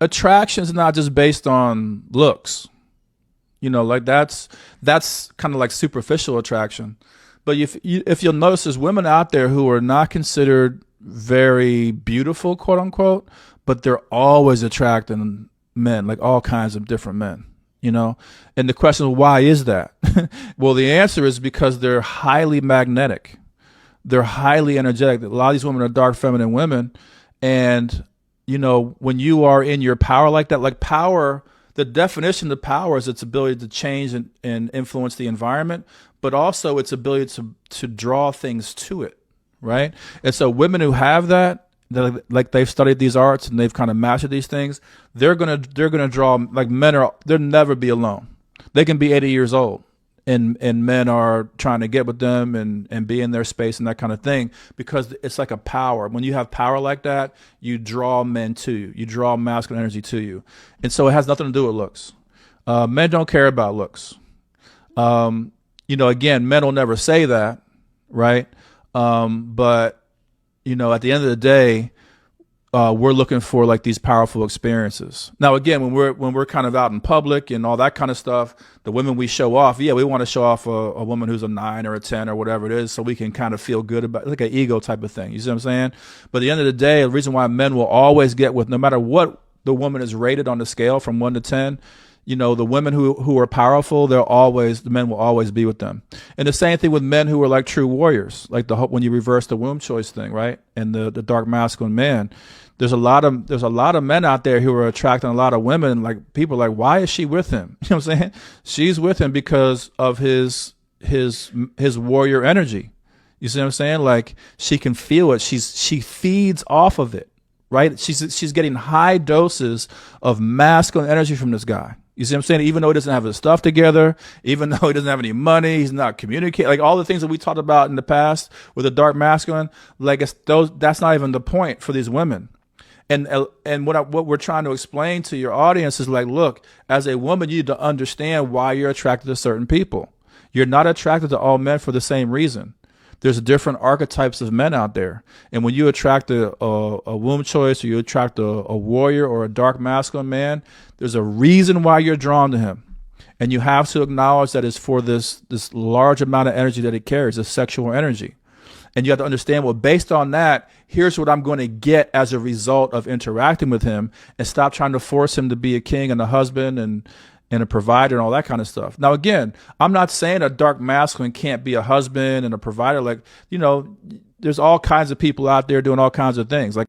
attraction is not just based on looks. Like that's kind of like superficial attraction. But if you'll notice, there's women out there who are not considered very beautiful, quote unquote, but they're always attracting men, like all kinds of different men. And the question is, why is that? Well, the answer is because they're highly magnetic. They're highly energetic. A lot of these women are dark feminine women. And, when you are in your power like that, like power, the definition of power is its ability to change and influence the environment, but also its ability to draw things to it, right? And so women who have that, like they've studied these arts and they've kind of mastered these things, they're gonna draw, like they'll never be alone. They can be 80 years old and men are trying to get with them and be in their space and that kind of thing, because it's like a power. When you have power like that, you draw men to you. You draw masculine energy to you. And so it has nothing to do with looks. Men don't care about looks. Again, men will never say that, right? But at the end of the day, we're looking for like these powerful experiences. Now, again, when we're kind of out in public and all that kind of stuff, the women we show off, we want to show off a woman who's a 9 or a 10 or whatever it is, so we can kind of feel good about, like an ego type of thing. You see what I'm saying? But at the end of the day, the reason why men will always get with, no matter what the woman is rated on the scale from 1 to 10, the women who are powerful, the men will always be with them. And the same thing with men who are like true warriors, like when you reverse the womb choice thing, right? And the dark masculine man. There's a lot of men out there who are attracting a lot of women. Like people are like, why is she with him? You know what I'm saying? She's with him because of his warrior energy. You see what I'm saying? Like she can feel it. She feeds off of it, right? She's getting high doses of masculine energy from this guy. You see what I'm saying? Even though he doesn't have his stuff together, even though he doesn't have any money, he's not communicating, like all the things that we talked about in the past with the dark masculine, like that's not even the point for these women. And what we're trying to explain to your audience is like, look, as a woman, you need to understand why you're attracted to certain people. You're not attracted to all men for the same reason. There's different archetypes of men out there. And when you attract a womb choice, or you attract a warrior or a dark masculine man, there's a reason why you're drawn to him. And you have to acknowledge that it's for this large amount of energy that he carries, this sexual energy. And you have to understand, well, based on that, here's what I'm going to get as a result of interacting with him, and stop trying to force him to be a king and a husband and a provider and all that kind of stuff. Now, again, I'm not saying a dark masculine can't be a husband and a provider. Like, there's all kinds of people out there doing all kinds of things. Like,